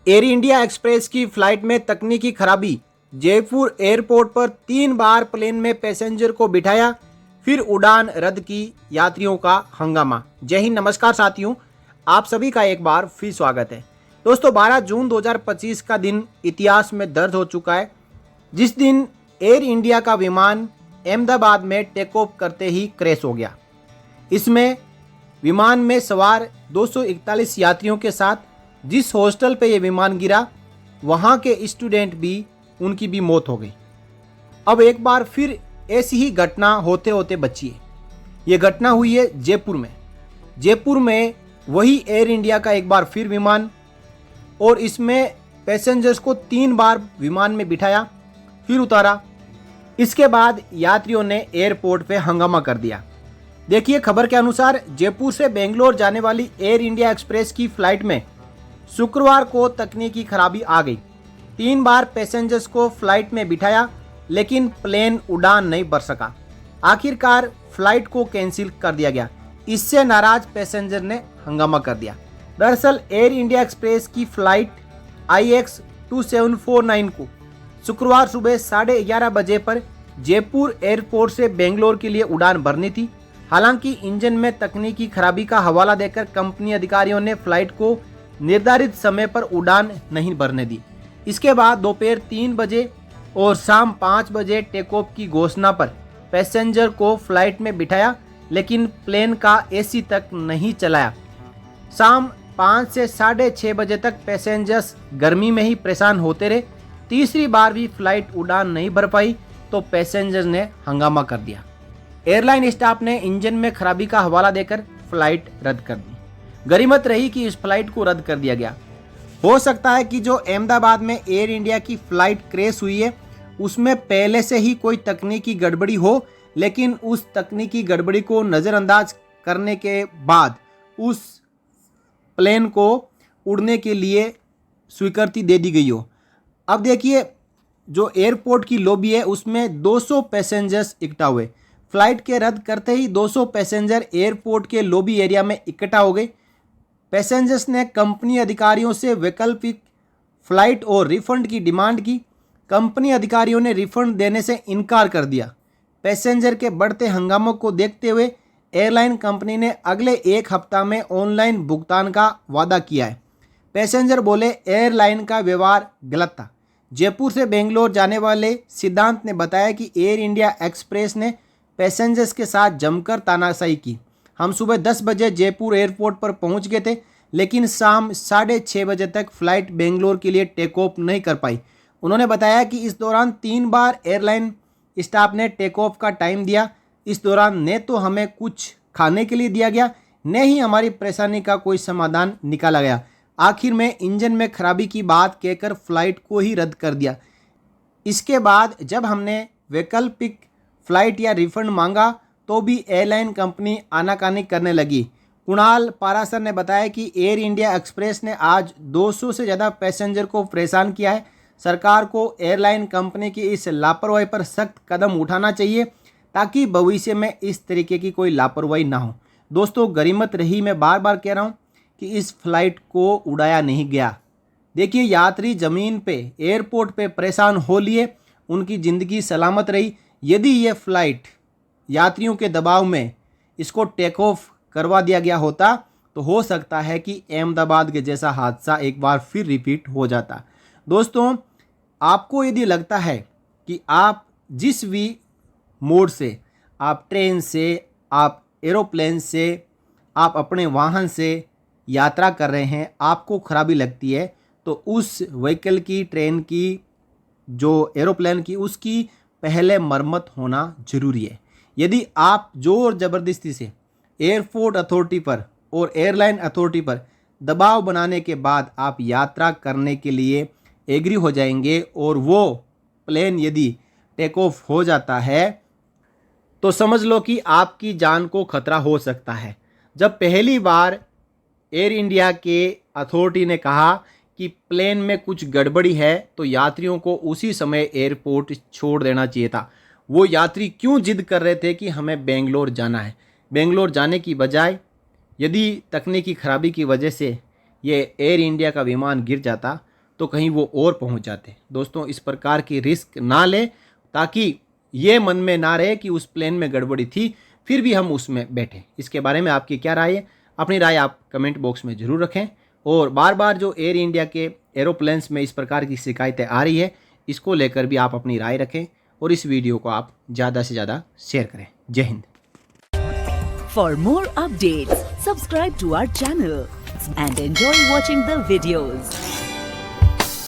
Air India express की flight में तकनीकी खराबी। जयपुर एयरपोर्ट पर 3 बार प्लेन में पैसेंजर को बिठाया, फिर उड़ान रद्द की, यात्रियों का हंगामा। जय हिंद, नमस्कार साथियों, आप सभी का एक बार फिर स्वागत है। दोस्तों, 12 जून 2025 का दिन इतिहास में दर्ज हो चुका है, जिस दिन एयर इंडिया का विमान अहमदाबाद में टेक ऑफ करते ही क्रैश हो गया। इसमें विमान में सवार 241 यात्रियों के साथ जिस हॉस्टल पे ये विमान गिरा, वहाँ के स्टूडेंट भी, उनकी भी मौत हो गई। अब एक बार फिर ऐसी ही घटना होते होते बची है। ये घटना हुई है जयपुर में वही एयर इंडिया का एक बार फिर विमान, और इसमें पैसेंजर्स को 3 बार विमान में बिठाया, फिर उतारा। इसके बाद यात्रियों ने एयरपोर्ट पे हंगामा कर दिया। देखिए, खबर के अनुसार जयपुर से बेंगलोर जाने वाली एयर इंडिया एक्सप्रेस की फ्लाइट में शुक्रवार को तकनीकी खराबी आ गई। 3 बार पैसेंजर्स को फ्लाइट में बिठाया, लेकिन प्लेन उड़ान नहीं भर सका। आखिरकार फ्लाइट को कैंसिल कर दिया गया। इससे नाराज पैसेंजर ने हंगामा कर दिया। दरअसल एयर इंडिया एक्सप्रेस की फ्लाइट IX 2749 को शुक्रवार सुबह 11:30 बजे पर जयपुर एयरपोर्ट से बेंगलोर के लिए उड़ान भरनी थी। हालांकि इंजन में तकनीकी खराबी का हवाला देकर कंपनी अधिकारियों ने फ्लाइट को निर्धारित समय पर उड़ान नहीं भरने दी। इसके बाद दोपहर 3 बजे और शाम 5 बजे टेक ऑफ की घोषणा पर पैसेंजर को फ्लाइट में बिठाया, लेकिन प्लेन का AC तक नहीं चलाया। शाम 5 से 6:30 बजे तक पैसेंजर्स गर्मी में ही परेशान होते रहे। तीसरी बार भी फ्लाइट उड़ान नहीं भर पाई तो पैसेंजर्स ने हंगामा कर दिया। एयरलाइन स्टाफ ने इंजन में खराबी का हवाला देकर फ्लाइट रद्द कर दी। गनीमत रही कि इस फ्लाइट को रद्द कर दिया गया। हो सकता है कि जो अहमदाबाद में एयर इंडिया की फ्लाइट क्रैश हुई है, उसमें पहले से ही कोई तकनीकी गड़बड़ी हो, लेकिन उस तकनीकी गड़बड़ी को नज़रअंदाज करने के बाद उस प्लेन को उड़ने के लिए स्वीकृति दे दी गई हो। अब देखिए, जो एयरपोर्ट की लॉबी है उसमें 200 पैसेंजर्स इकट्ठा हुए। फ्लाइट के रद्द करते ही 200 पैसेंजर एयरपोर्ट के लॉबी एरिया में इकट्ठा हो गए। पैसेंजर्स ने कंपनी अधिकारियों से वैकल्पिक फ्लाइट और रिफंड की डिमांड की। कंपनी अधिकारियों ने रिफंड देने से इनकार कर दिया। पैसेंजर के बढ़ते हंगामों को देखते हुए एयरलाइन कंपनी ने अगले 1 हफ्ता में ऑनलाइन भुगतान का वादा किया है। पैसेंजर बोले एयरलाइन का व्यवहार गलत था। जयपुर से बेंगलोर जाने वाले सिद्धांत ने बताया कि एयर इंडिया एक्सप्रेस ने पैसेंजर्स के साथ जमकर तानाशाही की। हम सुबह 10 बजे जयपुर एयरपोर्ट पर पहुंच गए थे, लेकिन शाम 6:30 बजे तक फ्लाइट बेंगलोर के लिए टेक ऑफ नहीं कर पाई। उन्होंने बताया कि इस दौरान 3 बार एयरलाइन स्टाफ ने टेक ऑफ का टाइम दिया। इस दौरान न तो हमें कुछ खाने के लिए दिया गया, न ही हमारी परेशानी का कोई समाधान निकाला गया। आखिर में इंजन में खराबी की बात कहकर फ्लाइट को ही रद्द कर दिया। इसके बाद जब हमने वैकल्पिक फ्लाइट या रिफंड मांगा तो भी एयरलाइन कंपनी आनाकानी करने लगी। कुणाल पारासर ने बताया कि एयर इंडिया एक्सप्रेस ने आज 200 से ज़्यादा पैसेंजर को परेशान किया है। सरकार को एयरलाइन कंपनी की इस लापरवाही पर सख्त कदम उठाना चाहिए, ताकि भविष्य में इस तरीके की कोई लापरवाही ना हो। दोस्तों, गनीमत रही, मैं बार बार कह रहा हूँ कि इस फ्लाइट को उड़ाया नहीं गया। देखिए, यात्री ज़मीन पे एयरपोर्ट पे परेशान हो लिए, उनकी ज़िंदगी सलामत रही। यदि ये फ्लाइट यात्रियों के दबाव में इसको टेक ऑफ करवा दिया गया होता तो हो सकता है कि अहमदाबाद के जैसा हादसा एक बार फिर रिपीट हो जाता। दोस्तों, आपको यदि लगता है कि आप जिस भी मोड से, आप ट्रेन से, आप एरोप्लेन से, आप अपने वाहन से यात्रा कर रहे हैं, आपको खराबी लगती है, तो उस व्हीकल की, ट्रेन की, जो एरोप्लेन की, उसकी पहले मरम्मत होना ज़रूरी है। यदि आप जोर ज़बरदस्ती से एयरपोर्ट अथॉरिटी पर और एयरलाइन अथॉरिटी पर दबाव बनाने के बाद आप यात्रा करने के लिए एग्री हो जाएंगे और वो प्लेन यदि टेक ऑफ हो जाता है, तो समझ लो कि आपकी जान को खतरा हो सकता है। जब पहली बार एयर इंडिया के अथॉरिटी ने कहा कि प्लेन में कुछ गड़बड़ी है, तो यात्रियों को उसी समय एयरपोर्ट छोड़ देना चाहिए था। वो यात्री क्यों जिद कर रहे थे कि हमें बेंगलोर जाना है? बेंगलोर जाने की बजाय यदि तकनीकी खराबी की वजह से ये एयर इंडिया का विमान गिर जाता तो कहीं वो और पहुंच जाते। दोस्तों, इस प्रकार की रिस्क ना लें, ताकि ये मन में ना रहे कि उस प्लेन में गड़बड़ी थी फिर भी हम उसमें बैठे। इसके बारे में आपकी क्या राय है? अपनी राय आप कमेंट बॉक्स में ज़रूर रखें। और बार बार जो एयर इंडिया के एरोप्लेन्स में इस प्रकार की शिकायतें आ रही है, इसको लेकर भी आप अपनी राय रखें और इस वीडियो को आप ज़्यादा से ज़्यादा शेयर करें। जय Hind. For more updates, subscribe to our channel and enjoy watching the videos.